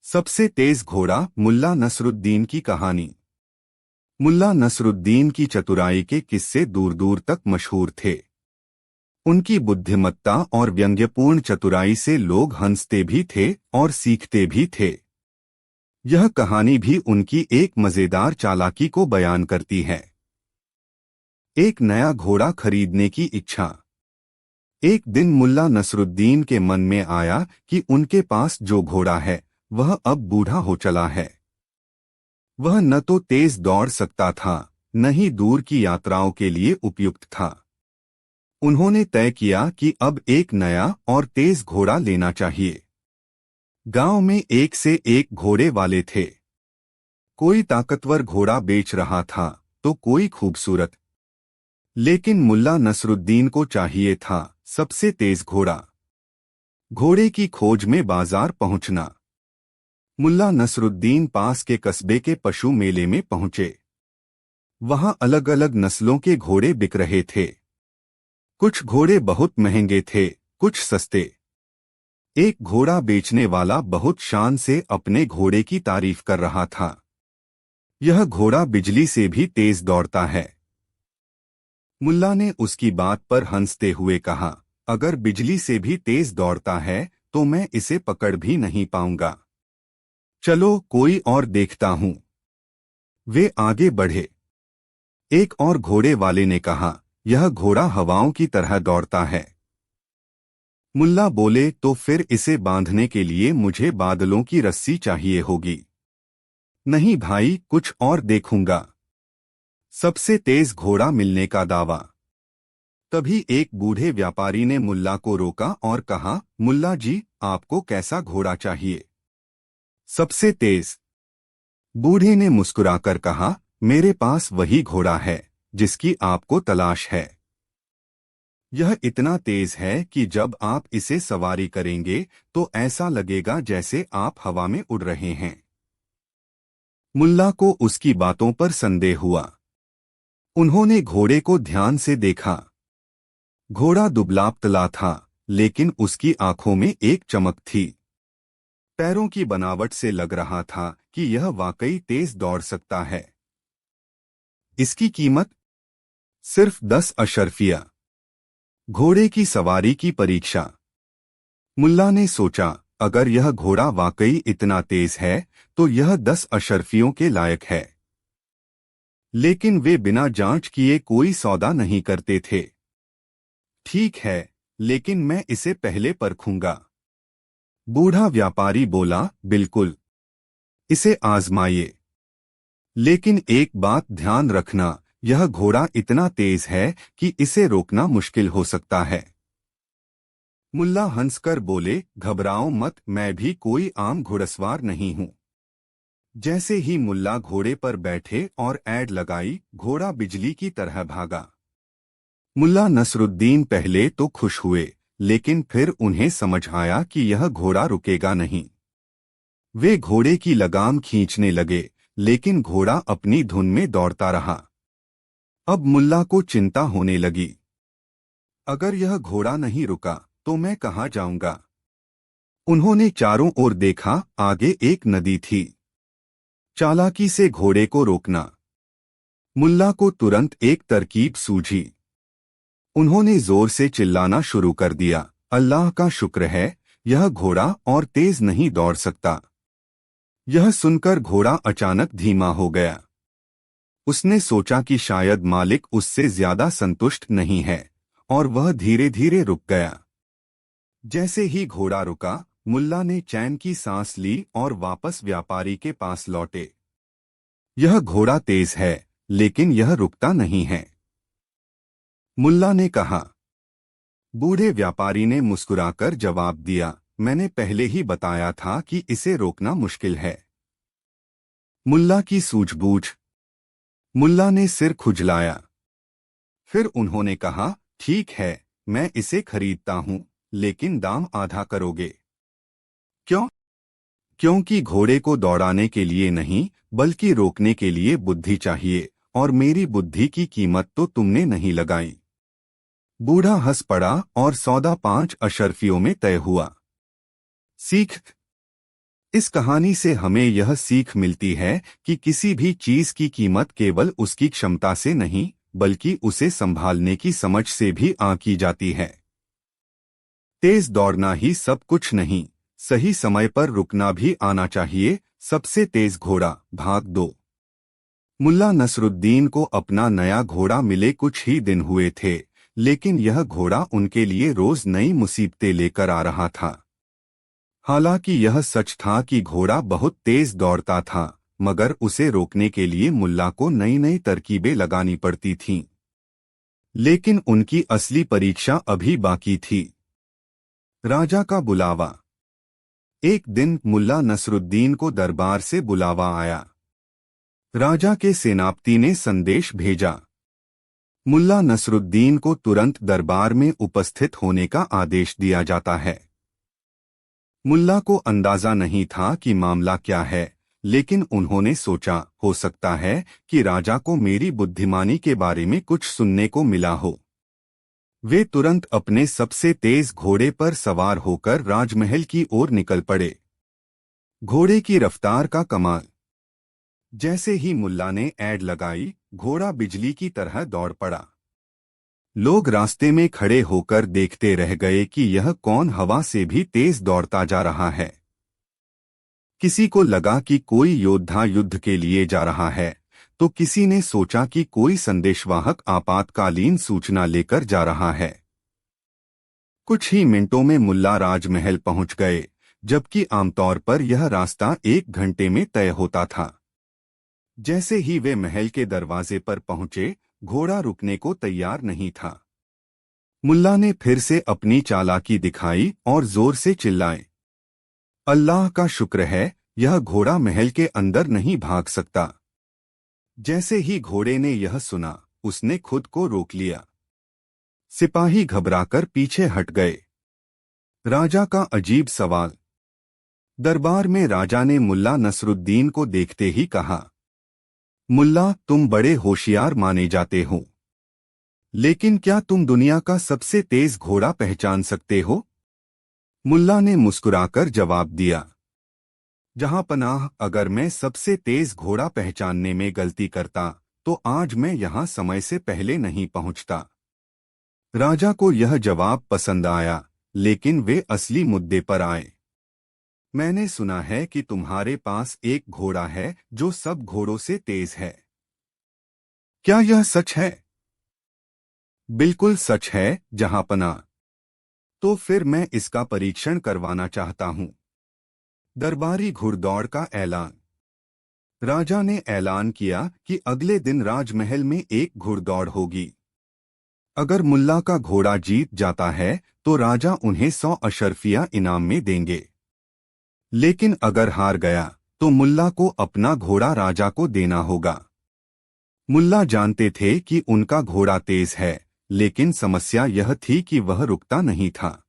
सबसे तेज घोड़ा मुल्ला नसरुद्दीन की कहानी। मुल्ला नसरुद्दीन की चतुराई के किस्से दूर दूर तक मशहूर थे। उनकी बुद्धिमत्ता और व्यंग्यपूर्ण चतुराई से लोग हंसते भी थे और सीखते भी थे। यह कहानी भी उनकी एक मजेदार चालाकी को बयान करती है। एक नया घोड़ा खरीदने की इच्छा। एक दिन मुल्ला नसरुद्दीन के मन में आया कि उनके पास जो घोड़ा है वह अब बूढ़ा हो चला है। वह न तो तेज दौड़ सकता था, न ही दूर की यात्राओं के लिए उपयुक्त था। उन्होंने तय किया कि अब एक नया और तेज घोड़ा लेना चाहिए। गांव में एक से एक घोड़े वाले थे। कोई ताकतवर घोड़ा बेच रहा था तो कोई खूबसूरत, लेकिन मुल्ला नसरुद्दीन को चाहिए था सबसे तेज घोड़ा। घोड़े की खोज में बाजार पहुंचना। मुल्ला नसरुद्दीन पास के कस्बे के पशु मेले में पहुंचे। वहां अलग अलग नस्लों के घोड़े बिक रहे थे। कुछ घोड़े बहुत महंगे थे, कुछ सस्ते। एक घोड़ा बेचने वाला बहुत शान से अपने घोड़े की तारीफ कर रहा था। यह घोड़ा बिजली से भी तेज दौड़ता है। मुल्ला ने उसकी बात पर हंसते हुए कहा, अगर बिजली से भी तेज दौड़ता है तो मैं इसे पकड़ भी नहीं पाऊंगा। चलो कोई और देखता हूं। वे आगे बढ़े। एक और घोड़े वाले ने कहा, यह घोड़ा हवाओं की तरह दौड़ता है। मुल्ला बोले, तो फिर इसे बांधने के लिए मुझे बादलों की रस्सी चाहिए होगी। नहीं भाई, कुछ और देखूंगा। सबसे तेज घोड़ा मिलने का दावा। तभी एक बूढ़े व्यापारी ने मुल्ला को रोका और कहा, मुल्ला जी, आपको कैसा घोड़ा चाहिए? सबसे तेज। बूढ़े ने मुस्कुराकर कहा, मेरे पास वही घोड़ा है जिसकी आपको तलाश है। यह इतना तेज है कि जब आप इसे सवारी करेंगे तो ऐसा लगेगा जैसे आप हवा में उड़ रहे हैं। मुल्ला को उसकी बातों पर संदेह हुआ। उन्होंने घोड़े को ध्यान से देखा। घोड़ा दुबला पतला था, लेकिन उसकी आंखों में एक चमक थी। पैरों की बनावट से लग रहा था कि यह वाकई तेज दौड़ सकता है। इसकी कीमत सिर्फ 10 अशर्फिया। घोड़े की सवारी की परीक्षा। मुल्ला ने सोचा, अगर यह घोड़ा वाकई इतना तेज है तो यह 10 अशर्फियों के लायक है। लेकिन वे बिना जांच किए कोई सौदा नहीं करते थे। ठीक है, लेकिन मैं इसे पहले परखूंगा। बूढ़ा व्यापारी बोला, बिल्कुल, इसे आजमाइए। लेकिन एक बात ध्यान रखना, यह घोड़ा इतना तेज है कि इसे रोकना मुश्किल हो सकता है। मुल्ला हंसकर बोले, घबराओ मत, मैं भी कोई आम घुड़सवार नहीं हूं। जैसे ही मुल्ला घोड़े पर बैठे और ऐड लगाई, घोड़ा बिजली की तरह भागा। मुल्ला नसरुद्दीन पहले तो खुश हुए, लेकिन फिर उन्हें समझ आया कि यह घोड़ा रुकेगा नहीं। वे घोड़े की लगाम खींचने लगे, लेकिन घोड़ा अपनी धुन में दौड़ता रहा। अब मुल्ला को चिंता होने लगी। अगर यह घोड़ा नहीं रुका तो मैं कहाँ जाऊंगा? उन्होंने चारों ओर देखा, आगे एक नदी थी। चालाकी से घोड़े को रोकना। मुल्ला को तुरंत एक तरकीब सूझी। उन्होंने जोर से चिल्लाना शुरू कर दिया, अल्लाह का शुक्र है, यह घोड़ा और तेज नहीं दौड़ सकता। यह सुनकर घोड़ा अचानक धीमा हो गया। उसने सोचा कि शायद मालिक उससे ज्यादा संतुष्ट नहीं है, और वह धीरे धीरे रुक गया। जैसे ही घोड़ा रुका, मुल्ला ने चैन की सांस ली और वापस व्यापारी के पास लौटे। यह घोड़ा तेज है, लेकिन यह रुकता नहीं है, मुल्ला ने कहा। बूढ़े व्यापारी ने मुस्कुराकर जवाब दिया, मैंने पहले ही बताया था कि इसे रोकना मुश्किल है। मुल्ला की सूझबूझ। मुल्ला ने सिर खुजलाया। फिर उन्होंने कहा, ठीक है, मैं इसे खरीदता हूं, लेकिन दाम आधा करोगे? क्यों? क्योंकि घोड़े को दौड़ाने के लिए नहीं, बल्कि रोकने के लिए बुद्धि चाहिए, और मेरी बुद्धि की कीमत तो तुमने नहीं लगाई। बूढ़ा हंस पड़ा और सौदा 5 अशर्फियों में तय हुआ। सीख। इस कहानी से हमें यह सीख मिलती है कि किसी भी चीज की कीमत केवल उसकी क्षमता से नहीं बल्कि उसे संभालने की समझ से भी आंकी जाती है। तेज दौड़ना ही सब कुछ नहीं, सही समय पर रुकना भी आना चाहिए। सबसे तेज घोड़ा भाग 2। मुल्ला नसरुद्दीन को अपना नया घोड़ा मिले कुछ ही दिन हुए थे, लेकिन यह घोड़ा उनके लिए रोज नई मुसीबतें लेकर आ रहा था। हालांकि यह सच था कि घोड़ा बहुत तेज दौड़ता था, मगर उसे रोकने के लिए मुल्ला को नई नई तरकीबें लगानी पड़ती थीं। लेकिन उनकी असली परीक्षा अभी बाकी थी। राजा का बुलावा। एक दिन मुल्ला नसरुद्दीन को दरबार से बुलावा आया। राजा के सेनापति ने संदेश भेजा। मुल्ला नसरुद्दीन को तुरंत दरबार में उपस्थित होने का आदेश दिया जाता है। मुल्ला को अंदाजा नहीं था कि मामला क्या है, लेकिन उन्होंने सोचा हो सकता है कि राजा को मेरी बुद्धिमानी के बारे में कुछ सुनने को मिला हो। वे तुरंत अपने सबसे तेज घोड़े पर सवार होकर राजमहल की ओर निकल पड़े। घोड़े की रफ्तार का कमाल। जैसे ही मुल्ला ने ऐड लगाई, घोड़ा बिजली की तरह दौड़ पड़ा। लोग रास्ते में खड़े होकर देखते रह गए कि यह कौन हवा से भी तेज दौड़ता जा रहा है। किसी को लगा कि कोई योद्धा युद्ध के लिए जा रहा है, तो किसी ने सोचा कि कोई संदेशवाहक आपातकालीन सूचना लेकर जा रहा है। कुछ ही मिनटों में मुल्ला राजमहल पहुंच गए, जबकि आमतौर पर यह रास्ता 1 घंटे में तय होता था। जैसे ही वे महल के दरवाजे पर पहुंचे, घोड़ा रुकने को तैयार नहीं था। मुल्ला ने फिर से अपनी चालाकी दिखाई और जोर से चिल्लाए, अल्लाह का शुक्र है, यह घोड़ा महल के अंदर नहीं भाग सकता। जैसे ही घोड़े ने यह सुना, उसने खुद को रोक लिया। सिपाही घबराकर पीछे हट गए। राजा का अजीब सवाल। दरबार में राजा ने मुल्ला नसरुद्दीन को देखते ही कहा, मुल्ला, तुम बड़े होशियार माने जाते हो, लेकिन क्या तुम दुनिया का सबसे तेज घोड़ा पहचान सकते हो? मुल्ला ने मुस्कुराकर जवाब दिया, जहां पनाह, अगर मैं सबसे तेज घोड़ा पहचानने में गलती करता तो आज मैं यहां समय से पहले नहीं पहुंचता। राजा को यह जवाब पसंद आया, लेकिन वे असली मुद्दे पर आए। मैंने सुना है कि तुम्हारे पास एक घोड़ा है जो सब घोड़ों से तेज है। क्या यह सच है? बिल्कुल सच है, जहांपना। तो फिर मैं इसका परीक्षण करवाना चाहता हूं। दरबारी घुड़दौड़ का ऐलान। राजा ने ऐलान किया कि अगले दिन राजमहल में एक घुड़दौड़ होगी। अगर मुल्ला का घोड़ा जीत जाता है तो राजा उन्हें 100 अशर्फिया इनाम में देंगे, लेकिन अगर हार गया तो मुल्ला को अपना घोड़ा राजा को देना होगा। मुल्ला जानते थे कि उनका घोड़ा तेज है, लेकिन समस्या यह थी कि वह रुकता नहीं था।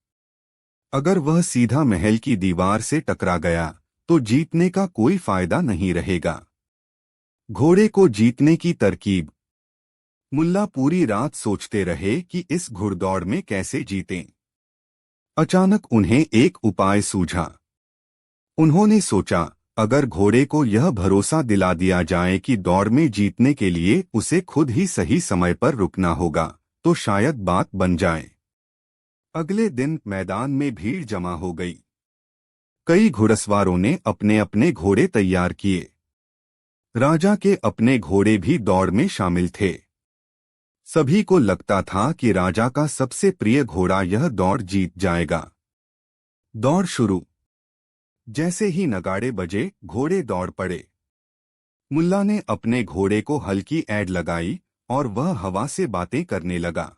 अगर वह सीधा महल की दीवार से टकरा गया तो जीतने का कोई फायदा नहीं रहेगा। घोड़े को जीतने की तरकीब। मुल्ला पूरी रात सोचते रहे कि इस घुड़दौड़ में कैसे जीतें। अचानक उन्हें एक उपाय सूझा। उन्होंने सोचा, अगर घोड़े को यह भरोसा दिला दिया जाए कि दौड़ में जीतने के लिए उसे खुद ही सही समय पर रुकना होगा, तो शायद बात बन जाए। अगले दिन मैदान में भीड़ जमा हो गई। कई घुड़सवारों ने अपने अपने घोड़े तैयार किए। राजा के अपने घोड़े भी दौड़ में शामिल थे। सभी को लगता था कि राजा का सबसे प्रिय घोड़ा यह दौड़ जीत जाएगा। दौड़ शुरू। जैसे ही नगाड़े बजे, घोड़े दौड़ पड़े। मुल्ला ने अपने घोड़े को हल्की ऐड लगाई और वह हवा से बातें करने लगा।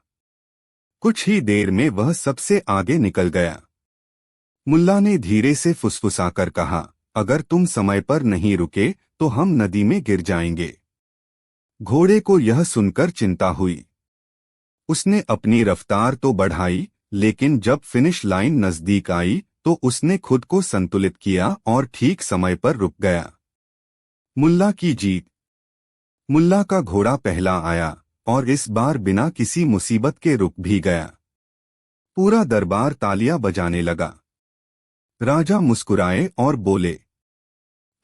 कुछ ही देर में वह सबसे आगे निकल गया। मुल्ला ने धीरे से फुसफुसाकर कहा, अगर तुम समय पर नहीं रुके तो हम नदी में गिर जाएंगे। घोड़े को यह सुनकर चिंता हुई। उसने अपनी रफ्तार तो बढ़ाई, लेकिन जब फिनिश लाइन नजदीक आई तो उसने खुद को संतुलित किया और ठीक समय पर रुक गया। मुल्ला की जीत। मुल्ला का घोड़ा पहला आया और इस बार बिना किसी मुसीबत के रुक भी गया। पूरा दरबार तालियां बजाने लगा। राजा मुस्कुराए और बोले,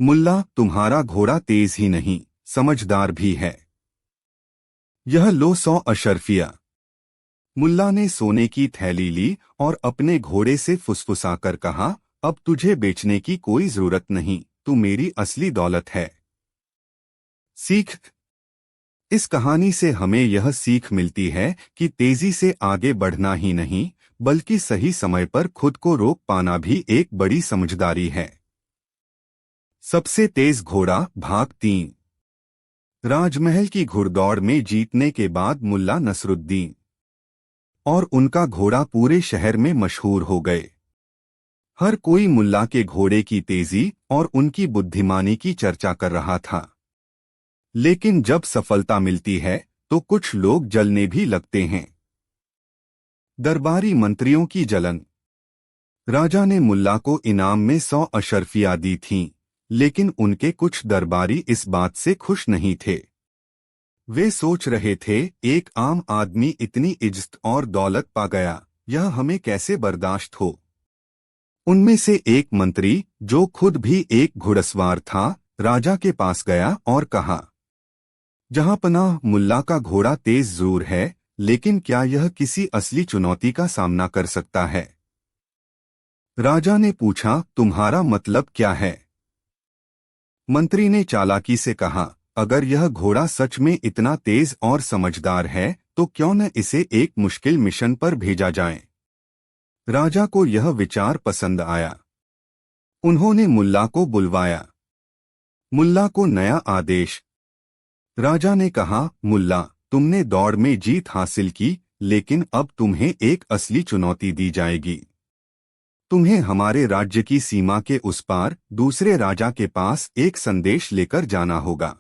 मुल्ला, तुम्हारा घोड़ा तेज ही नहीं, समझदार भी है। यह लो 100 अशर्फिया। मुल्ला ने सोने की थैली ली और अपने घोड़े से फुसफुसाकर कहा, अब तुझे बेचने की कोई जरूरत नहीं, तू मेरी असली दौलत है। सीख। इस कहानी से हमें यह सीख मिलती है कि तेजी से आगे बढ़ना ही नहीं, बल्कि सही समय पर खुद को रोक पाना भी एक बड़ी समझदारी है। सबसे तेज घोड़ा भाग 3। राजमहल की घुड़दौड़ में जीतने के बाद मुल्ला नसरुद्दीन और उनका घोड़ा पूरे शहर में मशहूर हो गए। हर कोई मुल्ला के घोड़े की तेजी और उनकी बुद्धिमानी की चर्चा कर रहा था। लेकिन जब सफलता मिलती है तो कुछ लोग जलने भी लगते हैं। दरबारी मंत्रियों की जलन। राजा ने मुल्ला को इनाम में 100 अशर्फियां दी थीं, लेकिन उनके कुछ दरबारी इस बात से खुश नहीं थे। वे सोच रहे थे, एक आम आदमी इतनी इज्जत और दौलत पा गया, यह हमें कैसे बर्दाश्त हो। उनमें से एक मंत्री, जो खुद भी एक घुड़सवार था, राजा के पास गया और कहा, जहांपनाह, मुल्ला का घोड़ा तेज जरूर है, लेकिन क्या यह किसी असली चुनौती का सामना कर सकता है। राजा ने पूछा, तुम्हारा मतलब क्या है। मंत्री ने चालाकी से कहा, अगर यह घोड़ा सच में इतना तेज और समझदार है तो क्यों न इसे एक मुश्किल मिशन पर भेजा जाए। राजा को यह विचार पसंद आया। उन्होंने मुल्ला को बुलवाया। मुल्ला को नया आदेश। राजा ने कहा, मुल्ला, तुमने दौड़ में जीत हासिल की, लेकिन अब तुम्हें एक असली चुनौती दी जाएगी। तुम्हें हमारे राज्य की सीमा के उस पार दूसरे राजा के पास एक संदेश लेकर जाना होगा।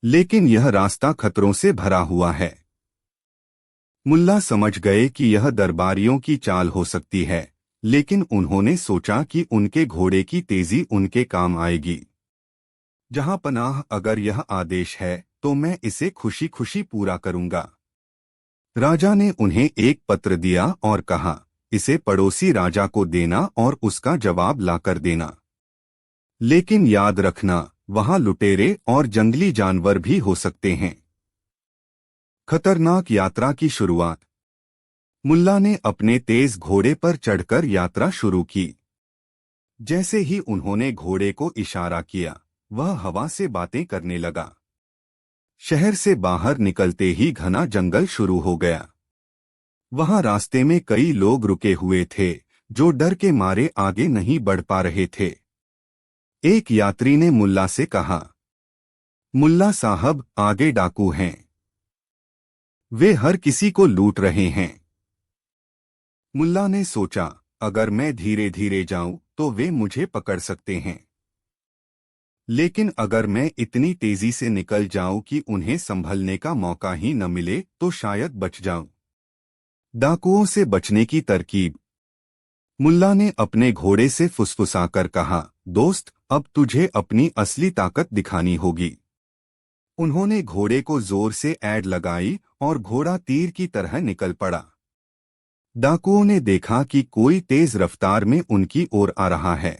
लेकिन यह रास्ता खतरों से भरा हुआ है। मुल्ला समझ गए कि यह दरबारियों की चाल हो सकती है, लेकिन उन्होंने सोचा कि उनके घोड़े की तेजी उनके काम आएगी। जहां पनाह, अगर यह आदेश है तो मैं इसे खुशी खुशी पूरा करूंगा। राजा ने उन्हें एक पत्र दिया और कहा, इसे पड़ोसी राजा को देना और उसका जवाब लाकर देना। लेकिन याद रखना, वहां लुटेरे और जंगली जानवर भी हो सकते हैं। खतरनाक यात्रा की शुरुआत। मुल्ला ने अपने तेज घोड़े पर चढ़कर यात्रा शुरू की। जैसे ही उन्होंने घोड़े को इशारा किया, वह हवा से बातें करने लगा। शहर से बाहर निकलते ही घना जंगल शुरू हो गया। वहां रास्ते में कई लोग रुके हुए थे, जो डर के मारे आगे नहीं बढ़ पा रहे थे। एक यात्री ने मुल्ला से कहा, मुल्ला साहब, आगे डाकू हैं। वे हर किसी को लूट रहे हैं। मुल्ला ने सोचा, अगर मैं धीरे धीरे जाऊं तो वे मुझे पकड़ सकते हैं, लेकिन अगर मैं इतनी तेजी से निकल जाऊं कि उन्हें संभलने का मौका ही न मिले तो शायद बच जाऊं। डाकुओं से बचने की तरकीब। मुल्ला ने अपने घोड़े से फुसफुसाकर कहा, दोस्त, अब तुझे अपनी असली ताकत दिखानी होगी। उन्होंने घोड़े को जोर से ऐड लगाई और घोड़ा तीर की तरह निकल पड़ा। डाकुओं ने देखा कि कोई तेज रफ्तार में उनकी ओर आ रहा है।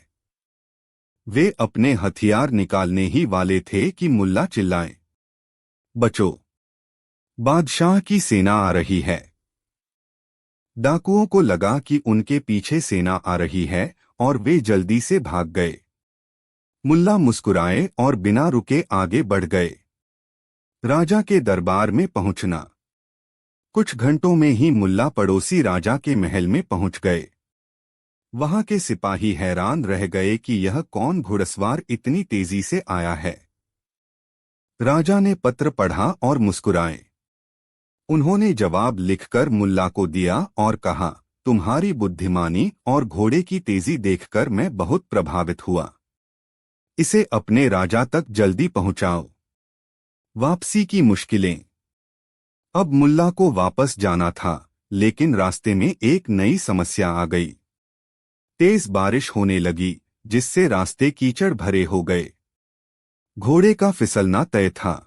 वे अपने हथियार निकालने ही वाले थे कि मुल्ला चिल्लाए, बचो, बादशाह की सेना आ रही है। डाकुओं को लगा कि उनके पीछे सेना आ रही है और वे जल्दी से भाग गए। मुल्ला मुस्कुराए और बिना रुके आगे बढ़ गए। राजा के दरबार में पहुंचना। कुछ घंटों में ही मुल्ला पड़ोसी राजा के महल में पहुंच गए। वहां के सिपाही हैरान रह गए कि यह कौन घुड़सवार इतनी तेजी से आया है। राजा ने पत्र पढ़ा और मुस्कुराए। उन्होंने जवाब लिखकर मुल्ला को दिया और कहा, तुम्हारी बुद्धिमानी और घोड़े की तेजी देखकर मैं बहुत प्रभावित हुआ। इसे अपने राजा तक जल्दी पहुंचाओ। वापसी की मुश्किलें। अब मुल्ला को वापस जाना था, लेकिन रास्ते में एक नई समस्या आ गई। तेज बारिश होने लगी, जिससे रास्ते कीचड़ भरे हो गए। घोड़े का फिसलना तय था।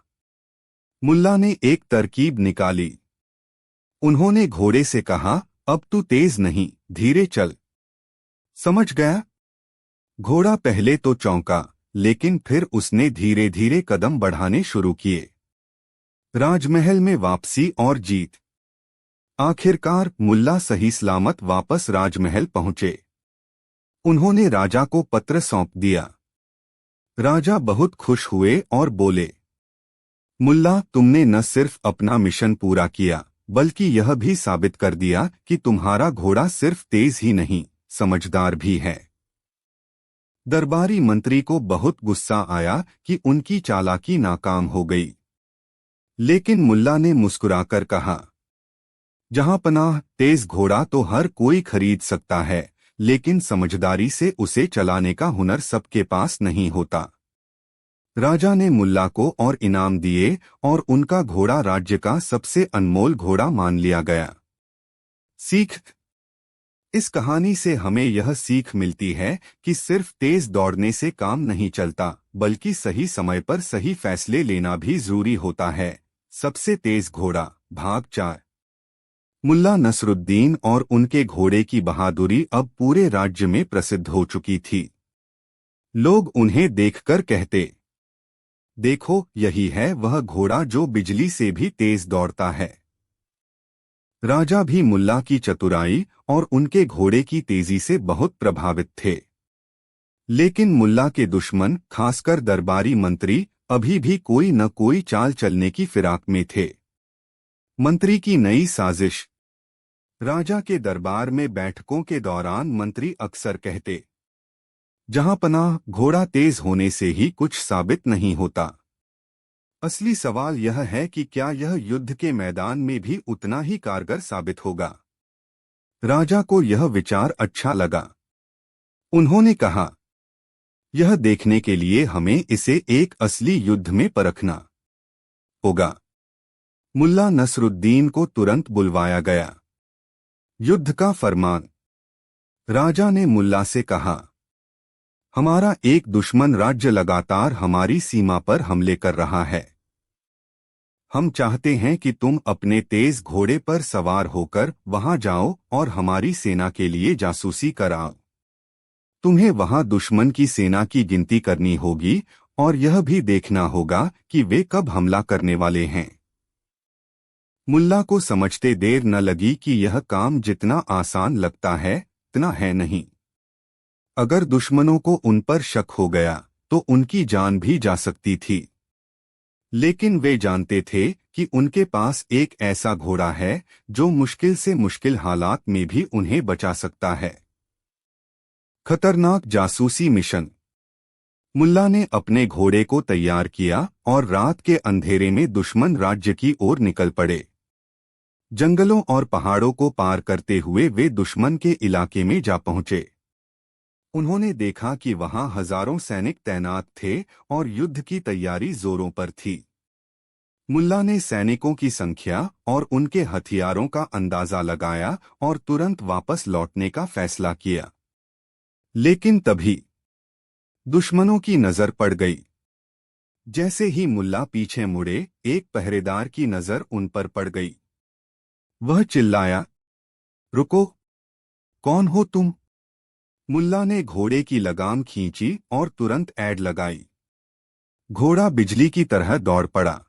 मुल्ला ने एक तरकीब निकाली। उन्होंने घोड़े से कहा, अब तू तेज नहीं, धीरे चल। समझ गया? घोड़ा पहले तो चौंका, लेकिन फिर उसने धीरे धीरे कदम बढ़ाने शुरू किए। राजमहल में वापसी और जीत। आखिरकार मुल्ला सही सलामत वापस राजमहल पहुंचे। उन्होंने राजा को पत्र सौंप दिया। राजा बहुत खुश हुए और बोले, मुल्ला, तुमने न सिर्फ अपना मिशन पूरा किया बल्कि यह भी साबित कर दिया कि तुम्हारा घोड़ा सिर्फ तेज ही नहीं, समझदार भी है। दरबारी मंत्री को बहुत गुस्सा आया कि उनकी चालाकी नाकाम हो गई। लेकिन मुल्ला ने मुस्कुराकर कहा, जहां पनाह, तेज घोड़ा तो हर कोई खरीद सकता है, लेकिन समझदारी से उसे चलाने का हुनर सबके पास नहीं होता। राजा ने मुल्ला को और इनाम दिए और उनका घोड़ा राज्य का सबसे अनमोल घोड़ा मान लिया गया। सीख। इस कहानी से हमें यह सीख मिलती है कि सिर्फ तेज दौड़ने से काम नहीं चलता, बल्कि सही समय पर सही फैसले लेना भी जरूरी होता है। सबसे तेज घोड़ा, भाग 4। मुल्ला नसरुद्दीन और उनके घोड़े की बहादुरी अब पूरे राज्य में प्रसिद्ध हो चुकी थी। लोग उन्हें देखकर कहते, देखो, यही है वह घोड़ा जो बिजली से भी तेज दौड़ता है। राजा भी मुल्ला की चतुराई और उनके घोड़े की तेजी से बहुत प्रभावित थे। लेकिन मुल्ला के दुश्मन, खासकर दरबारी मंत्री, अभी भी कोई न कोई चाल चलने की फिराक में थे। मंत्री की नई साजिश। राजा के दरबार में बैठकों के दौरान मंत्री अक्सर कहते, जहां पनाह, घोड़ा तेज होने से ही कुछ साबित नहीं होता। असली सवाल यह है कि क्या यह युद्ध के मैदान में भी उतना ही कारगर साबित होगा। राजा को यह विचार अच्छा लगा। उन्होंने कहा, यह देखने के लिए हमें इसे एक असली युद्ध में परखना होगा। मुल्ला नसरुद्दीन को तुरंत बुलवाया गया। युद्ध का फरमान। राजा ने मुल्ला से कहा, हमारा एक दुश्मन राज्य लगातार हमारी सीमा पर हमले कर रहा है। हम चाहते हैं कि तुम अपने तेज घोड़े पर सवार होकर वहां जाओ और हमारी सेना के लिए जासूसी कराओ। तुम्हें वहां दुश्मन की सेना की गिनती करनी होगी और यह भी देखना होगा कि वे कब हमला करने वाले हैं। मुल्ला को समझते देर न लगी कि यह काम जितना आसान लगता है इतना है नहीं। अगर दुश्मनों को उन पर शक हो गया तो उनकी जान भी जा सकती थी। लेकिन वे जानते थे कि उनके पास एक ऐसा घोड़ा है जो मुश्किल से मुश्किल हालात में भी उन्हें बचा सकता है। खतरनाक जासूसी मिशन। मुल्ला ने अपने घोड़े को तैयार किया और रात के अंधेरे में दुश्मन राज्य की ओर निकल पड़े। जंगलों और पहाड़ों को पार करते हुए वे दुश्मन के इलाके में जा पहुंचे। उन्होंने देखा कि वहां हजारों सैनिक तैनात थे और युद्ध की तैयारी जोरों पर थी। मुल्ला ने सैनिकों की संख्या और उनके हथियारों का अंदाजा लगाया और तुरंत वापस लौटने का फैसला किया। लेकिन तभी दुश्मनों की नजर पड़ गई। जैसे ही मुल्ला पीछे मुड़े, एक पहरेदार की नजर उन पर पड़ गई। वह चिल्लाया, रुको, कौन हो तुम? मुल्ला ने घोड़े की लगाम खींची और तुरंत ऐड लगाई। घोड़ा बिजली की तरह दौड़ पड़ा।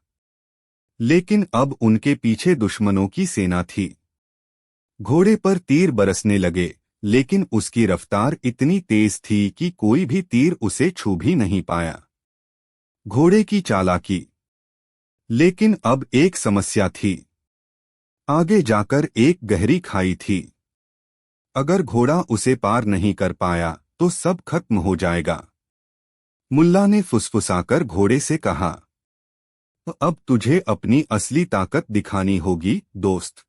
लेकिन अब उनके पीछे दुश्मनों की सेना थी। घोड़े पर तीर बरसने लगे, लेकिन उसकी रफ्तार इतनी तेज थी कि कोई भी तीर उसे छू भी नहीं पाया। घोड़े की चालाकी। लेकिन अब एक समस्या थी। आगे जाकर एक गहरी खाई थी। अगर घोड़ा उसे पार नहीं कर पाया तो सब खत्म हो जाएगा। मुल्ला ने फुसफुसाकर घोड़े से कहा, अब तुझे अपनी असली ताकत दिखानी होगी दोस्त।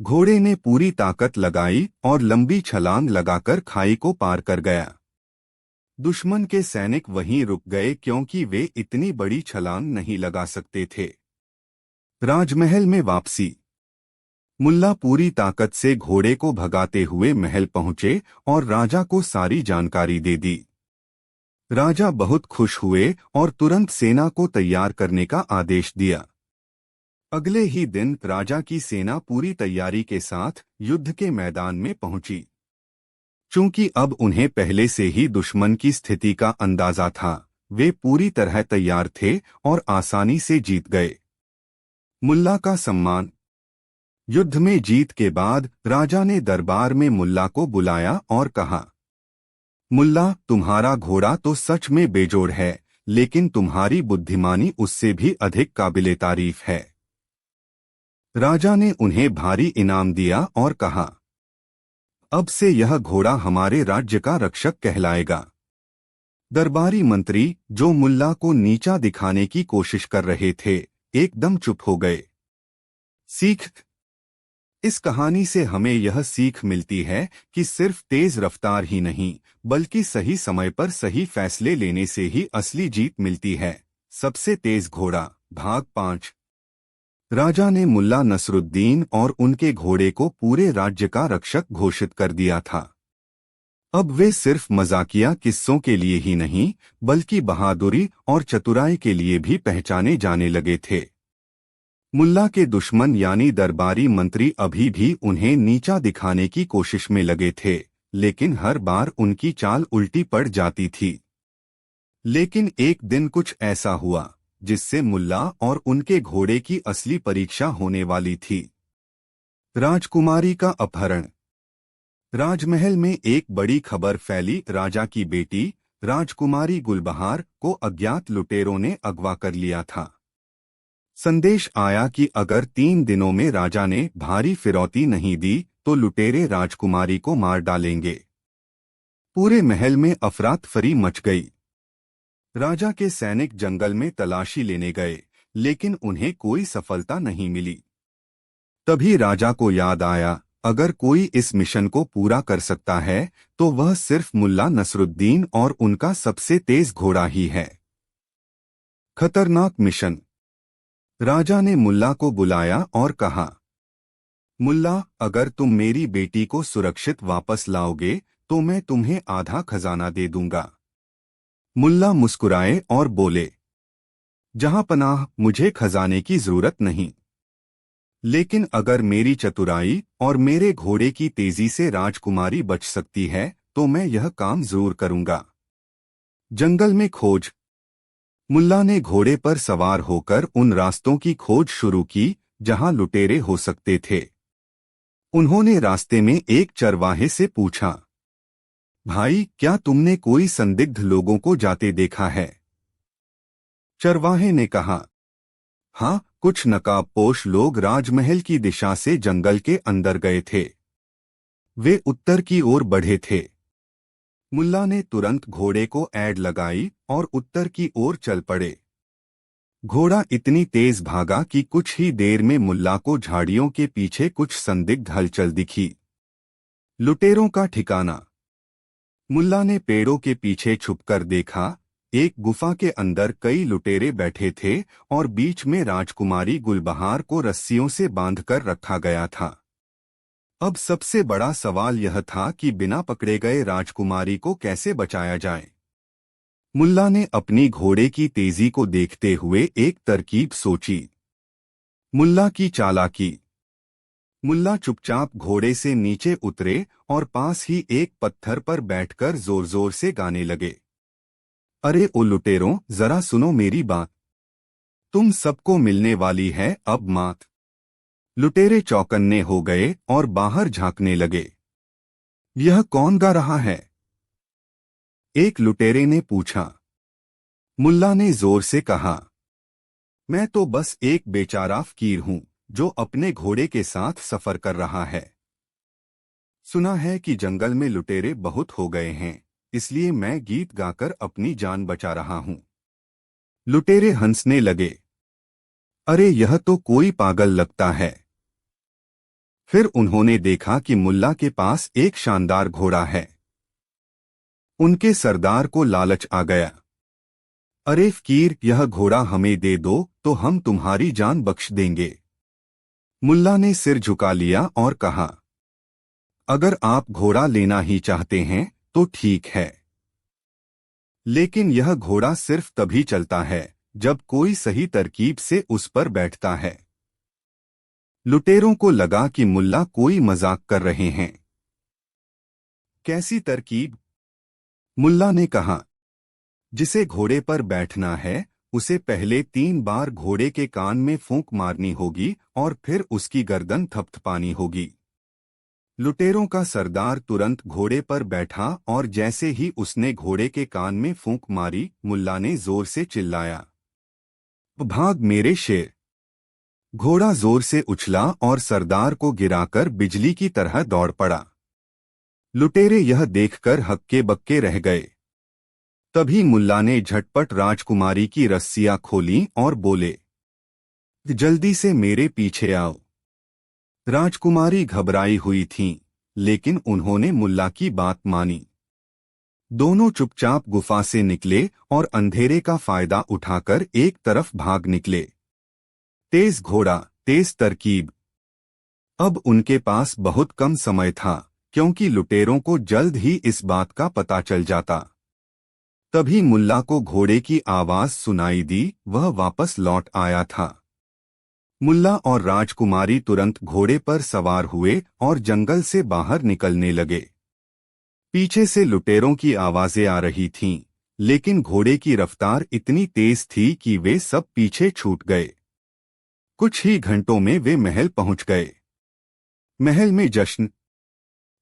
घोड़े ने पूरी ताकत लगाई और लंबी छलांग लगाकर खाई को पार कर गया। दुश्मन के सैनिक वहीं रुक गए क्योंकि वे इतनी बड़ी छलांग नहीं लगा सकते थे। राजमहल में वापसी। मुल्ला पूरी ताकत से घोड़े को भगाते हुए महल पहुंचे और राजा को सारी जानकारी दे दी। राजा बहुत खुश हुए और तुरंत सेना को तैयार करने का आदेश दिया। अगले ही दिन राजा की सेना पूरी तैयारी के साथ युद्ध के मैदान में पहुंची। चूंकि अब उन्हें पहले से ही दुश्मन की स्थिति का अंदाजा था, वे पूरी तरह तैयार थे और आसानी से जीत गए। मुल्ला का सम्मान। युद्ध में जीत के बाद राजा ने दरबार में मुल्ला को बुलाया और कहा, मुल्ला, तुम्हारा घोड़ा तो सच में बेजोड़ है, लेकिन तुम्हारी बुद्धिमानी उससे भी अधिक काबिले तारीफ है। राजा ने उन्हें भारी इनाम दिया और कहा, अब से यह घोड़ा हमारे राज्य का रक्षक कहलाएगा। दरबारी मंत्री, जो मुल्ला को नीचा दिखाने की कोशिश कर रहे थे, एकदम चुप हो गए। सीख। इस कहानी से हमें यह सीख मिलती है कि सिर्फ तेज रफ्तार ही नहीं, बल्कि सही समय पर सही फैसले लेने से ही असली जीत मिलती है। सबसे तेज घोड़ा, भाग 5। राजा ने मुल्ला नसरुद्दीन और उनके घोड़े को पूरे राज्य का रक्षक घोषित कर दिया था। अब वे सिर्फ मजाकिया किस्सों के लिए ही नहीं, बल्कि बहादुरी और चतुराई के लिए भी पहचाने जाने लगे थे। मुल्ला के दुश्मन यानी दरबारी मंत्री अभी भी उन्हें नीचा दिखाने की कोशिश में लगे थे, लेकिन हर बार उनकी चाल उल्टी पड़ जाती थी। लेकिन एक दिन कुछ ऐसा हुआ जिससे मुल्ला और उनके घोड़े की असली परीक्षा होने वाली थी। राजकुमारी का अपहरण। राजमहल में एक बड़ी खबर फैली। राजा की बेटी राजकुमारी गुलबहार को अज्ञात लुटेरों ने अगवा कर लिया था। संदेश आया कि अगर 3 दिनों में राजा ने भारी फिरौती नहीं दी तो लुटेरे राजकुमारी को मार डालेंगे। पूरे महल में अफरातफरी मच गई। राजा के सैनिक जंगल में तलाशी लेने गए, लेकिन उन्हें कोई सफलता नहीं मिली। तभी राजा को याद आया, अगर कोई इस मिशन को पूरा कर सकता है तो वह सिर्फ मुल्ला नसरुद्दीन और उनका सबसे तेज घोड़ा ही है। खतरनाक मिशन। राजा ने मुल्ला को बुलाया और कहा, मुल्ला, अगर तुम मेरी बेटी को सुरक्षित वापस लाओगे तो मैं तुम्हें आधा खजाना दे दूंगा। मुल्ला मुस्कुराए और बोले, जहां पनाह, मुझे खजाने की जरूरत नहीं, लेकिन अगर मेरी चतुराई और मेरे घोड़े की तेजी से राजकुमारी बच सकती है तो मैं यह काम जरूर करूंगा। जंगल में खोज। मुल्ला ने घोड़े पर सवार होकर उन रास्तों की खोज शुरू की जहां लुटेरे हो सकते थे। उन्होंने रास्ते में एक चरवाहे से पूछा, भाई, क्या तुमने कोई संदिग्ध लोगों को जाते देखा है? चरवाहे ने कहा, हाँ, कुछ नकाबपोश लोग राजमहल की दिशा से जंगल के अंदर गए थे। वे उत्तर की ओर बढ़े थे। मुल्ला ने तुरंत घोड़े को ऐड लगाई और उत्तर की ओर चल पड़े। घोड़ा इतनी तेज भागा कि कुछ ही देर में मुल्ला को झाड़ियों के पीछे कुछ संदिग्ध हलचल दिखी। लुटेरों का ठिकाना। मुल्ला ने पेड़ों के पीछे छुपकर देखा। एक गुफा के अंदर कई लुटेरे बैठे थे और बीच में राजकुमारी गुलबहार को रस्सियों से बांधकर रखा गया था। अब सबसे बड़ा सवाल यह था कि बिना पकड़े गए राजकुमारी को कैसे बचाया जाए। मुल्ला ने अपनी घोड़े की तेजी को देखते हुए एक तरकीब सोची। मुल्ला की चालाकी। मुल्ला चुपचाप घोड़े से नीचे उतरे और पास ही एक पत्थर पर बैठकर जोर जोर से गाने लगे, अरे ओ लुटेरों, जरा सुनो मेरी बात, तुम सबको मिलने वाली है अब मात। लुटेरे चौकन्ने हो गए और बाहर झांकने लगे। यह कौन गा रहा है? एक लुटेरे ने पूछा। मुल्ला ने जोर से कहा, मैं तो बस एक बेचारा फकीर हूं जो अपने घोड़े के साथ सफर कर रहा है। सुना है कि जंगल में लुटेरे बहुत हो गए हैं, इसलिए मैं गीत गाकर अपनी जान बचा रहा हूं। लुटेरे हंसने लगे, अरे यह तो कोई पागल लगता है। फिर उन्होंने देखा कि मुल्ला के पास एक शानदार घोड़ा है। उनके सरदार को लालच आ गया। अरे फकीर, यह घोड़ा हमें दे दो तो हम तुम्हारी जान बख्श देंगे। मुल्ला ने सिर झुका लिया और कहा, अगर आप घोड़ा लेना ही चाहते हैं तो ठीक है, लेकिन यह घोड़ा सिर्फ तभी चलता है जब कोई सही तरकीब से उस पर बैठता है। लुटेरों को लगा कि मुल्ला कोई मजाक कर रहे हैं। कैसी तरकीब? मुल्ला ने कहा। जिसे घोड़े पर बैठना है उसे पहले 3 बार घोड़े के कान में फूंक मारनी होगी और फिर उसकी गर्दन थपथपानी होगी। लुटेरों का सरदार तुरंत घोड़े पर बैठा और जैसे ही उसने घोड़े के कान में फूंक मारी, मुल्ला ने जोर से चिल्लाया, भाग मेरे शेर। घोड़ा जोर से उछला और सरदार को गिराकर बिजली की तरह दौड़ पड़ा। लुटेरे यह देखकर हक्के बक्के रह गए। तभी मुल्ला ने झटपट राजकुमारी की रस्सियां खोलीं और बोले, जल्दी से मेरे पीछे आओ। राजकुमारी घबराई हुई थीं, लेकिन उन्होंने मुल्ला की बात मानी। दोनों चुपचाप गुफा से निकले और अंधेरे का फायदा उठाकर एक तरफ भाग निकले। तेज घोड़ा, तेज तरकीब। अब उनके पास बहुत कम समय था, क्योंकि लुटेरों को जल्द ही इस बात का पता चल जाता। तभी मुल्ला को घोड़े की आवाज सुनाई दी, वह वापस लौट आया था। मुल्ला और राजकुमारी तुरंत घोड़े पर सवार हुए और जंगल से बाहर निकलने लगे। पीछे से लुटेरों की आवाजें आ रही थीं, लेकिन घोड़े की रफ्तार इतनी तेज थी कि वे सब पीछे छूट गए। कुछ ही घंटों में वे महल पहुंच गए। महल में जश्न।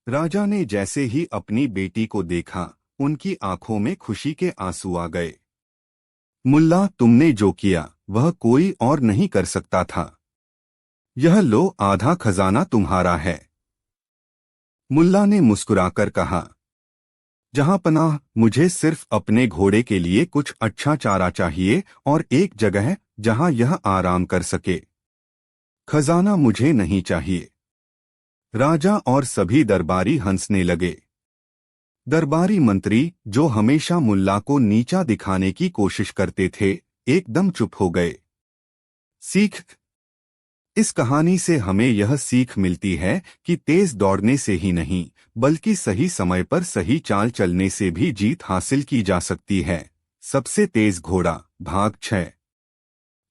राजा ने जैसे ही अपनी बेटी को देखा, उनकी आंखों में खुशी के आंसू आ गए। मुल्ला, तुमने जो किया वह कोई और नहीं कर सकता था। यह लो, आधा खजाना तुम्हारा है। मुल्ला ने मुस्कुराकर कहा, जहांपनाह, मुझे सिर्फ अपने घोड़े के लिए कुछ अच्छा चारा चाहिए और एक जगह जहां यह आराम कर सके। खजाना मुझे नहीं चाहिए। राजा और सभी दरबारी हंसने लगे। दरबारी मंत्री, जो हमेशा मुल्ला को नीचा दिखाने की कोशिश करते थे, एकदम चुप हो गए। सीख। इस कहानी से हमें यह सीख मिलती है कि तेज दौड़ने से ही नहीं, बल्कि सही समय पर सही चाल चलने से भी जीत हासिल की जा सकती है। सबसे तेज घोड़ा, भाग 6।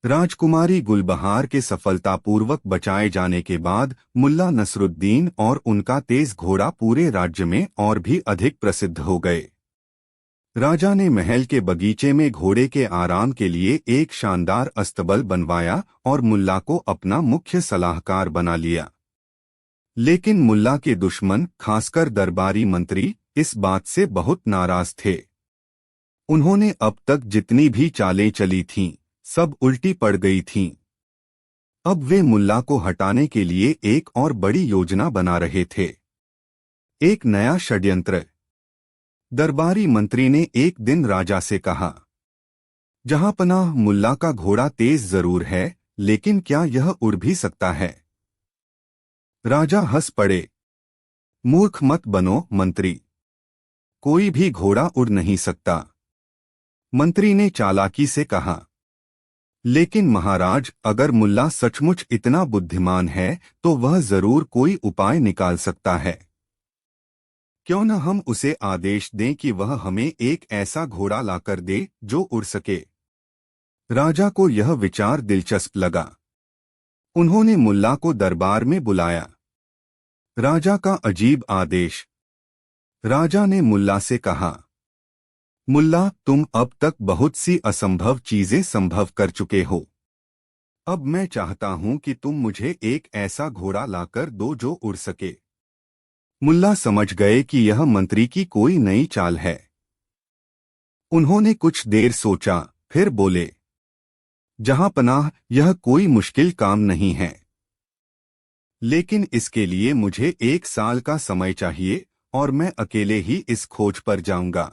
राजकुमारी गुलबहार के सफलतापूर्वक बचाए जाने के बाद मुल्ला नसरुद्दीन और उनका तेज घोड़ा पूरे राज्य में और भी अधिक प्रसिद्ध हो गए। राजा ने महल के बगीचे में घोड़े के आराम के लिए एक शानदार अस्तबल बनवाया और मुल्ला को अपना मुख्य सलाहकार बना लिया। लेकिन मुल्ला के दुश्मन, खासकर दरबारी मंत्री, इस बात से बहुत नाराज थे। उन्होंने अब तक जितनी भी चालें चली थीं, सब उल्टी पड़ गई थीं। अब वे मुल्ला को हटाने के लिए एक और बड़ी योजना बना रहे थे। एक नया षड्यंत्र। दरबारी मंत्री ने एक दिन राजा से कहा, जहांपनाह, मुल्ला का घोड़ा तेज जरूर है, लेकिन क्या यह उड़ भी सकता है? राजा हंस पड़े। मूर्ख मत बनो मंत्री। कोई भी घोड़ा उड़ नहीं सकता। मंत्री ने चालाकी से कहा, लेकिन महाराज, अगर मुल्ला सचमुच इतना बुद्धिमान है तो वह जरूर कोई उपाय निकाल सकता है। क्यों न हम उसे आदेश दें कि वह हमें एक ऐसा घोड़ा लाकर दे जो उड़ सके। राजा को यह विचार दिलचस्प लगा। उन्होंने मुल्ला को दरबार में बुलाया। राजा का अजीब आदेश। राजा ने मुल्ला से कहा, मुल्ला, तुम अब तक बहुत सी असंभव चीजें संभव कर चुके हो। अब मैं चाहता हूं कि तुम मुझे एक ऐसा घोड़ा लाकर दो जो उड़ सके। मुल्ला समझ गए कि यह मंत्री की कोई नई चाल है। उन्होंने कुछ देर सोचा, फिर बोले, जहांपनाह, यह कोई मुश्किल काम नहीं है। लेकिन इसके लिए मुझे 1 साल का समय चाहिए और मैं अकेले ही इस खोज पर जाऊंगा।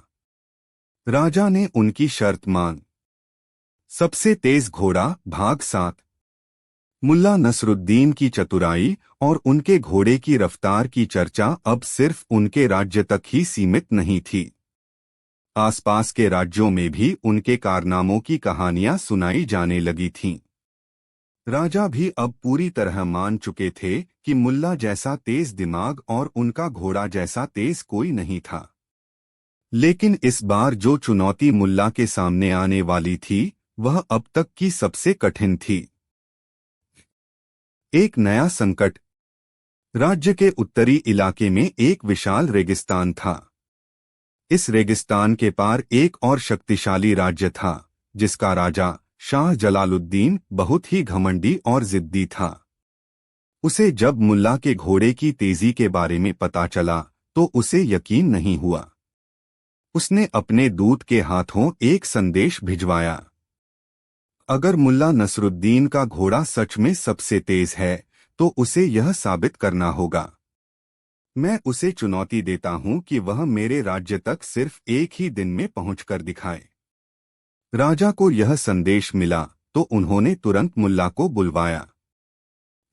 राजा ने उनकी शर्त मान। सबसे तेज घोड़ा, भाग 7। मुल्ला नसरुद्दीन की चतुराई और उनके घोड़े की रफ्तार की चर्चा अब सिर्फ उनके राज्य तक ही सीमित नहीं थी। आसपास के राज्यों में भी उनके कारनामों की कहानियां सुनाई जाने लगी थीं। राजा भी अब पूरी तरह मान चुके थे कि मुल्ला जैसा तेज दिमाग और उनका घोड़ा जैसा तेज कोई नहीं था। लेकिन इस बार जो चुनौती मुल्ला के सामने आने वाली थी, वह अब तक की सबसे कठिन थी। एक नया संकट। राज्य के उत्तरी इलाके में एक विशाल रेगिस्तान था। इस रेगिस्तान के पार एक और शक्तिशाली राज्य था, जिसका राजा शाह जलालुद्दीन बहुत ही घमंडी और जिद्दी था। उसे जब मुल्ला के घोड़े की तेजी के बारे में पता चला तो उसे यकीन नहीं हुआ। उसने अपने दूत के हाथों एक संदेश भिजवाया। अगर मुल्ला नसरुद्दीन का घोड़ा सच में सबसे तेज है तो उसे यह साबित करना होगा। मैं उसे चुनौती देता हूं कि वह मेरे राज्य तक सिर्फ एक ही दिन में पहुंचकर दिखाए। राजा को यह संदेश मिला तो उन्होंने तुरंत मुल्ला को बुलवाया।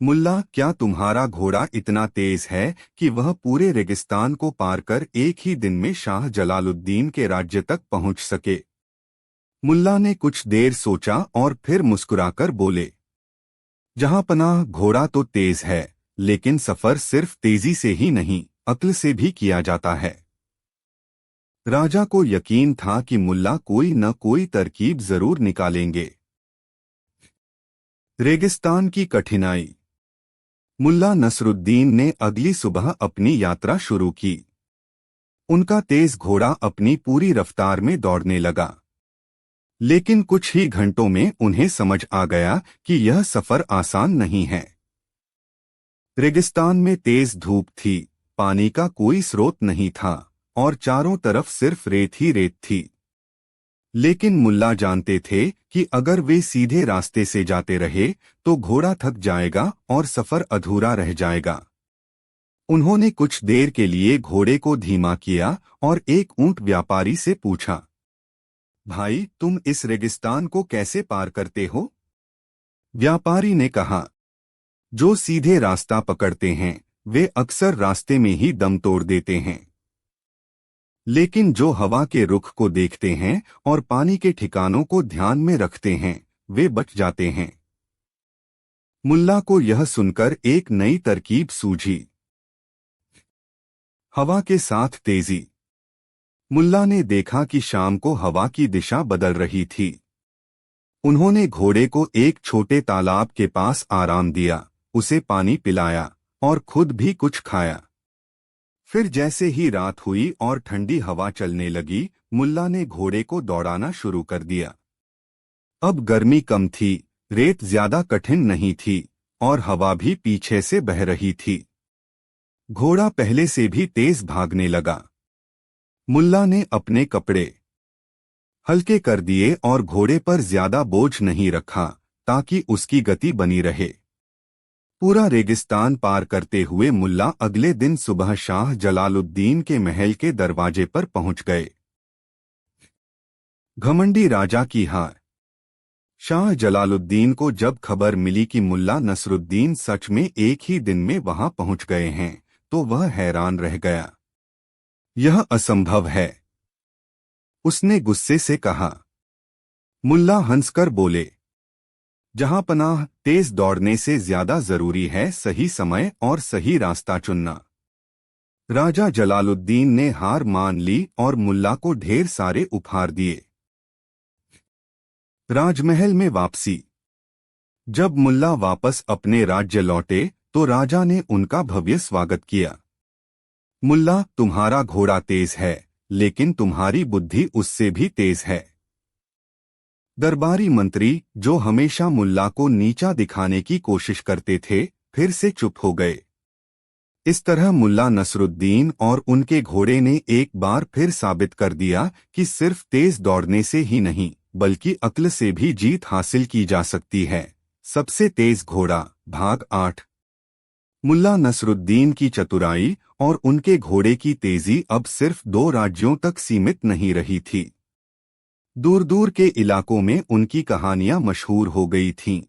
मुल्ला, क्या तुम्हारा घोड़ा इतना तेज है कि वह पूरे रेगिस्तान को पार कर एक ही दिन में शाह जलालुद्दीन के राज्य तक पहुंच सके? मुल्ला ने कुछ देर सोचा और फिर मुस्कुराकर बोले, जहांपनाह, घोड़ा तो तेज है, लेकिन सफर सिर्फ तेजी से ही नहीं, अक्ल से भी किया जाता है। राजा को यकीन था कि मुल्ला कोई न कोई तरकीब जरूर निकालेंगे। रेगिस्तान की कठिनाई। मुल्ला नसरुद्दीन ने अगली सुबह अपनी यात्रा शुरू की। उनका तेज घोड़ा अपनी पूरी रफ्तार में दौड़ने लगा, लेकिन कुछ ही घंटों में उन्हें समझ आ गया कि यह सफर आसान नहीं है। रेगिस्तान में तेज धूप थी, पानी का कोई स्रोत नहीं था और चारों तरफ सिर्फ रेत ही रेत थी। लेकिन मुल्ला जानते थे कि अगर वे सीधे रास्ते से जाते रहे तो घोड़ा थक जाएगा और सफर अधूरा रह जाएगा। उन्होंने कुछ देर के लिए घोड़े को धीमा किया और एक ऊंट व्यापारी से पूछा, भाई, तुम इस रेगिस्तान को कैसे पार करते हो? व्यापारी ने कहा, जो सीधे रास्ता पकड़ते हैं वे अक्सर रास्ते में ही दम तोड़ देते हैं, लेकिन जो हवा के रुख को देखते हैं और पानी के ठिकानों को ध्यान में रखते हैं वे बच जाते हैं। मुल्ला को यह सुनकर एक नई तरकीब सूझी। हवा के साथ तेजी। मुल्ला ने देखा कि शाम को हवा की दिशा बदल रही थी। उन्होंने घोड़े को एक छोटे तालाब के पास आराम दिया, उसे पानी पिलाया और खुद भी कुछ खाया। फिर जैसे ही रात हुई और ठंडी हवा चलने लगी, मुल्ला ने घोड़े को दौड़ाना शुरू कर दिया। अब गर्मी कम थी, रेत ज्यादा कठिन नहीं थी और हवा भी पीछे से बह रही थी। घोड़ा पहले से भी तेज भागने लगा। मुल्ला ने अपने कपड़े हल्के कर दिए और घोड़े पर ज्यादा बोझ नहीं रखा ताकि उसकी गति बनी रहे। पूरा रेगिस्तान पार करते हुए मुल्ला अगले दिन सुबह शाह जलालुद्दीन के महल के दरवाजे पर पहुंच गए। घमंडी राजा की हार। शाह जलालुद्दीन को जब खबर मिली कि मुल्ला नसरुद्दीन सच में एक ही दिन में वहां पहुंच गए हैं तो वह हैरान रह गया। यह असंभव है, उसने गुस्से से कहा। मुल्ला हंसकर बोले, जहांपनाह, तेज दौड़ने से ज्यादा जरूरी है सही समय और सही रास्ता चुनना। राजा जलालुद्दीन ने हार मान ली और मुल्ला को ढेर सारे उपहार दिए। राजमहल में वापसी। जब मुल्ला वापस अपने राज्य लौटे तो राजा ने उनका भव्य स्वागत किया। मुल्ला, तुम्हारा घोड़ा तेज है, लेकिन तुम्हारी बुद्धि उससे भी तेज है। दरबारी मंत्री, जो हमेशा मुल्ला को नीचा दिखाने की कोशिश करते थे, फिर से चुप हो गए। इस तरह मुल्ला नसरुद्दीन और उनके घोड़े ने एक बार फिर साबित कर दिया कि सिर्फ तेज दौड़ने से ही नहीं बल्कि अक्ल से भी जीत हासिल की जा सकती है। सबसे तेज घोड़ा, भाग 8। मुल्ला नसरुद्दीन की चतुराई और उनके घोड़े की तेजी अब सिर्फ 2 राज्यों तक सीमित नहीं रही थी। दूर दूर के इलाकों में उनकी कहानियां मशहूर हो गई थीं।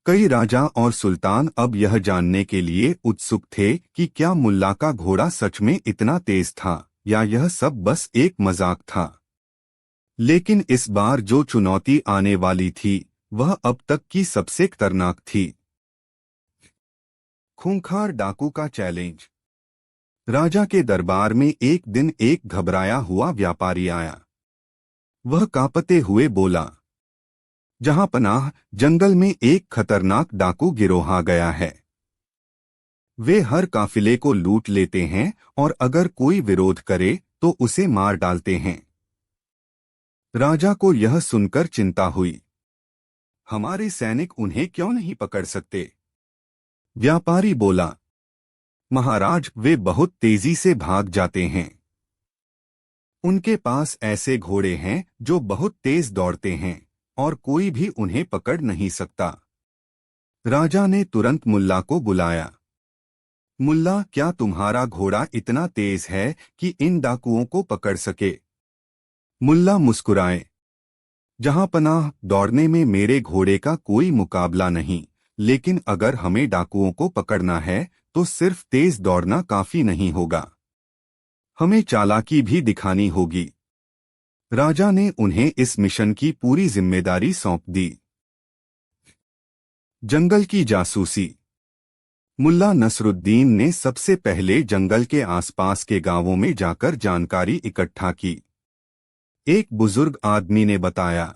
कई राजा और सुल्तान अब यह जानने के लिए उत्सुक थे कि क्या मुल्ला का घोड़ा सच में इतना तेज था या यह सब बस एक मजाक था। लेकिन इस बार जो चुनौती आने वाली थी वह अब तक की सबसे खतरनाक थी। खूंखार डाकू का चैलेंज। राजा के दरबार में एक दिन एक घबराया हुआ व्यापारी आया। वह कांपते हुए बोला, जहांपनाह, जंगल में एक खतरनाक डाकू गिरोह आ गया है। वे हर काफिले को लूट लेते हैं और अगर कोई विरोध करे तो उसे मार डालते हैं। राजा को यह सुनकर चिंता हुई। हमारे सैनिक उन्हें क्यों नहीं पकड़ सकते? व्यापारी बोला, महाराज, वे बहुत तेजी से भाग जाते हैं। उनके पास ऐसे घोड़े हैं जो बहुत तेज दौड़ते हैं और कोई भी उन्हें पकड़ नहीं सकता। राजा ने तुरंत मुल्ला को बुलाया। मुल्ला, क्या तुम्हारा घोड़ा इतना तेज है कि इन डाकुओं को पकड़ सके? मुल्ला मुस्कुराए, जहांपनाह, दौड़ने में मेरे घोड़े का कोई मुकाबला नहीं, लेकिन अगर हमें डाकुओं को पकड़ना है तो सिर्फ तेज दौड़ना काफी नहीं होगा, हमें चालाकी भी दिखानी होगी। राजा ने उन्हें इस मिशन की पूरी जिम्मेदारी सौंप दी। जंगल की जासूसी। मुल्ला नसरुद्दीन ने सबसे पहले जंगल के आसपास के गांवों में जाकर जानकारी इकट्ठा की। एक बुजुर्ग आदमी ने बताया,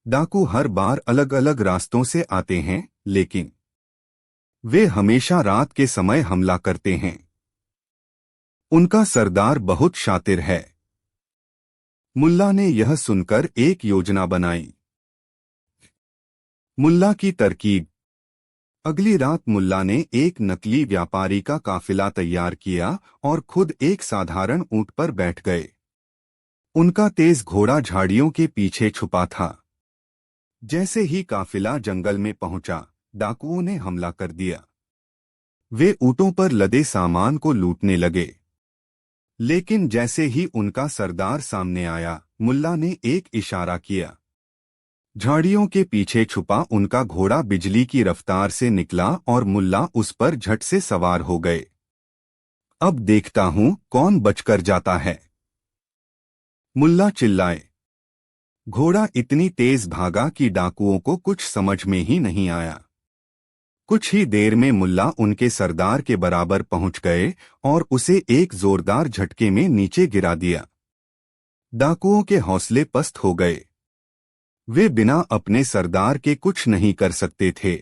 डाकू हर बार अलग अलग रास्तों से आते हैं, लेकिन वे हमेशा रात के समय हमला करते हैं। उनका सरदार बहुत शातिर है। मुल्ला ने यह सुनकर एक योजना बनाई। मुल्ला की तरकीब। अगली रात मुल्ला ने एक नकली व्यापारी का काफिला तैयार किया और खुद एक साधारण ऊंट पर बैठ गए। उनका तेज घोड़ा झाड़ियों के पीछे छुपा था। जैसे ही काफिला जंगल में पहुंचा, डाकुओं ने हमला कर दिया। वे ऊंटों पर लदे सामान को लूटने लगे। लेकिन जैसे ही उनका सरदार सामने आया, मुल्ला ने एक इशारा किया। झाड़ियों के पीछे छुपा उनका घोड़ा बिजली की रफ्तार से निकला और मुल्ला उस पर झट से सवार हो गए। अब देखता हूं कौन बचकर जाता है, मुल्ला चिल्लाए। घोड़ा इतनी तेज भागा कि डाकुओं को कुछ समझ में ही नहीं आया। कुछ ही देर में मुल्ला उनके सरदार के बराबर पहुंच गए और उसे एक जोरदार झटके में नीचे गिरा दिया। डाकुओं के हौसले पस्त हो गए। वे बिना अपने सरदार के कुछ नहीं कर सकते थे,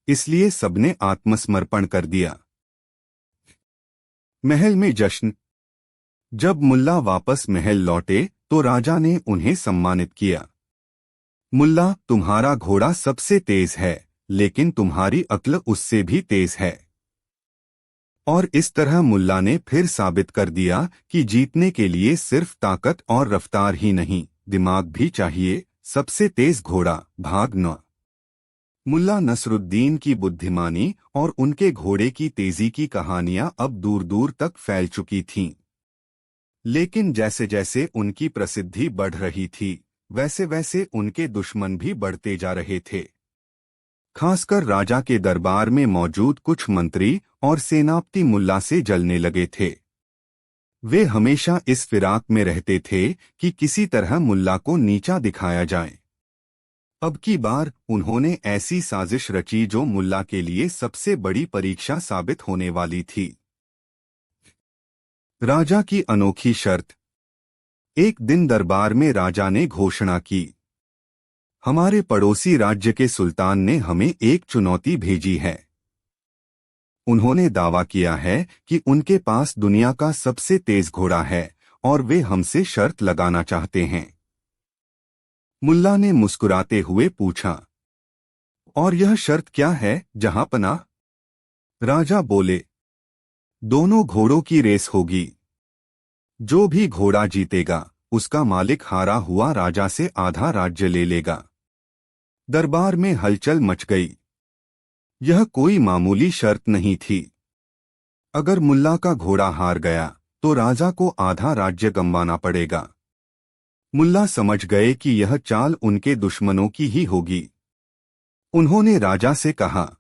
इसलिए सबने आत्मसमर्पण कर दिया। महल में जश्न। जब मुल्ला वापस महल लौटे तो राजा ने उन्हें सम्मानित किया। मुल्ला, तुम्हारा घोड़ा सबसे तेज है, लेकिन तुम्हारी अक्ल उससे भी तेज है। और इस तरह मुल्ला ने फिर साबित कर दिया कि जीतने के लिए सिर्फ ताकत और रफ्तार ही नहीं, दिमाग भी चाहिए। सबसे तेज घोड़ा, भाग 9। मुल्ला नसरुद्दीन की बुद्धिमानी और उनके घोड़े की तेजी की कहानियां अब दूर दूर तक फैल चुकी थीं। लेकिन जैसे जैसे उनकी प्रसिद्धि बढ़ रही थी, वैसे वैसे उनके दुश्मन भी बढ़ते जा रहे थे। खासकर राजा के दरबार में मौजूद कुछ मंत्री और सेनापति मुल्ला से जलने लगे थे। वे हमेशा इस फिराक में रहते थे कि किसी तरह मुल्ला को नीचा दिखाया जाए। अब की बार उन्होंने ऐसी साजिश रची जो मुल्ला के लिए सबसे बड़ी परीक्षा साबित होने वाली थी। राजा की अनोखी शर्त। एक दिन दरबार में राजा ने घोषणा की, हमारे पड़ोसी राज्य के सुल्तान ने हमें एक चुनौती भेजी है। उन्होंने दावा किया है कि उनके पास दुनिया का सबसे तेज घोड़ा है और वे हमसे शर्त लगाना चाहते हैं। मुल्ला ने मुस्कुराते हुए पूछा, और यह शर्त क्या है जहांपनाह? राजा बोले, दोनों घोड़ों की रेस होगी। जो भी घोड़ा जीतेगा, उसका मालिक हारा हुआ राजा से आधा राज्य ले लेगा। दरबार में हलचल मच गई। यह कोई मामूली शर्त नहीं थी। अगर मुल्ला का घोड़ा हार गया तो राजा को आधा राज्य गंवाना पड़ेगा। मुल्ला समझ गए कि यह चाल उनके दुश्मनों की ही होगी। उन्होंने राजा से कहा,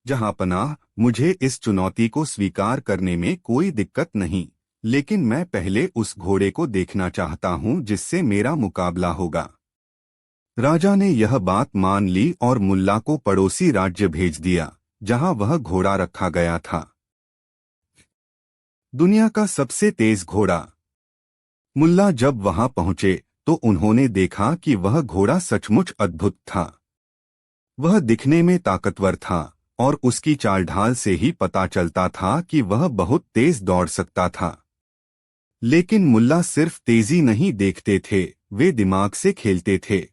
जहांपनाह, मुझे इस चुनौती को स्वीकार करने में कोई दिक्कत नहीं, लेकिन मैं पहले उस घोड़े को देखना चाहता हूं जिससे मेरा मुकाबला होगा। राजा ने यह बात मान ली और मुल्ला को पड़ोसी राज्य भेज दिया, जहां वह घोड़ा रखा गया था। दुनिया का सबसे तेज घोड़ा। मुल्ला जब वहां पहुंचे तो उन्होंने देखा कि वह घोड़ा सचमुच अद्भुत था। वह दिखने में ताकतवर था, और उसकी चाल ढाल से ही पता चलता था कि वह बहुत तेज दौड़ सकता था। लेकिन मुल्ला सिर्फ तेजी नहीं देखते थे, वे दिमाग से खेलते थे।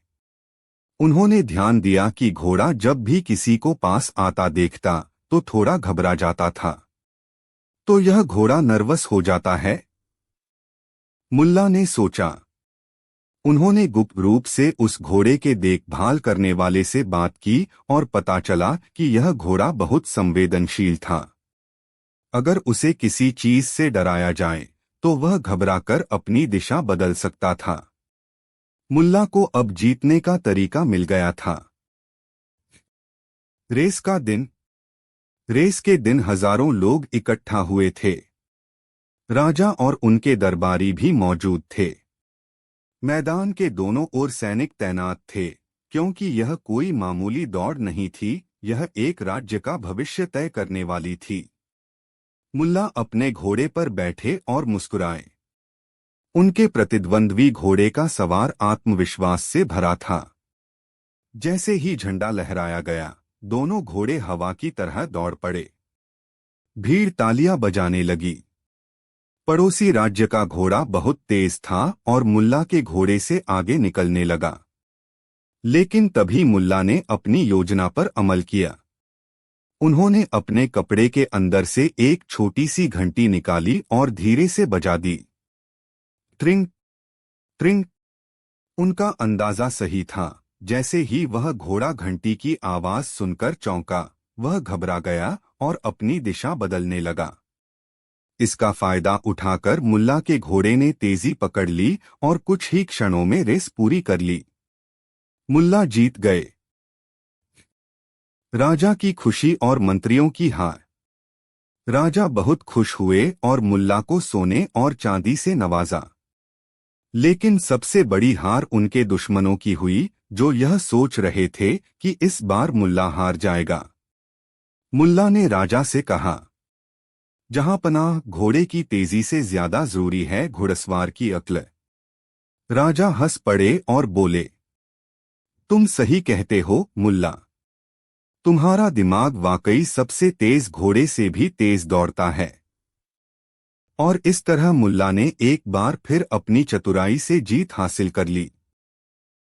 उन्होंने ध्यान दिया कि घोड़ा जब भी किसी को पास आता देखता तो थोड़ा घबरा जाता था। तो यह घोड़ा नर्वस हो जाता है, मुल्ला ने सोचा। उन्होंने गुप्त रूप से उस घोड़े के देखभाल करने वाले से बात की और पता चला कि यह घोड़ा बहुत संवेदनशील था। अगर उसे किसी चीज से डराया जाए तो वह घबराकर अपनी दिशा बदल सकता था। मुल्ला को अब जीतने का तरीका मिल गया था। रेस का दिन। रेस के दिन हजारों लोग इकट्ठा हुए थे। राजा और उनके दरबारी भी मौजूद थे। मैदान के दोनों ओर सैनिक तैनात थे, क्योंकि यह कोई मामूली दौड़ नहीं थी, यह एक राज्य का भविष्य तय करने वाली थी। मुल्ला अपने घोड़े पर बैठे और मुस्कुराए। उनके प्रतिद्वंद्वी घोड़े का सवार आत्मविश्वास से भरा था। जैसे ही झंडा लहराया गया, दोनों घोड़े हवा की तरह दौड़ पड़े। भीड़ तालियां बजाने लगी। पड़ोसी राज्य का घोड़ा बहुत तेज था और मुल्ला के घोड़े से आगे निकलने लगा। लेकिन तभी मुल्ला ने अपनी योजना पर अमल किया। उन्होंने अपने कपड़े के अंदर से एक छोटी सी घंटी निकाली और धीरे से बजा दी। ट्रिंग ट्रिंग। उनका अंदाजा सही था। जैसे ही वह घोड़ा घंटी की आवाज सुनकर चौंका, वह घबरा गया और अपनी दिशा बदलने लगा। इसका फायदा उठाकर मुल्ला के घोड़े ने तेजी पकड़ ली और कुछ ही क्षणों में रेस पूरी कर ली। मुल्ला जीत गए। राजा की खुशी और मंत्रियों की हार। राजा बहुत खुश हुए और मुल्ला को सोने और चांदी से नवाजा। लेकिन सबसे बड़ी हार उनके दुश्मनों की हुई, जो यह सोच रहे थे कि इस बार मुल्ला हार जाएगा। मुल्ला ने राजा से कहा, जहांपनाह, घोड़े की तेजी से ज्यादा जरूरी है घुड़सवार की अक्ल। राजा हंस पड़े और बोले, तुम सही कहते हो मुल्ला। तुम्हारा दिमाग वाकई सबसे तेज घोड़े से भी तेज दौड़ता है। और इस तरह मुल्ला ने एक बार फिर अपनी चतुराई से जीत हासिल कर ली।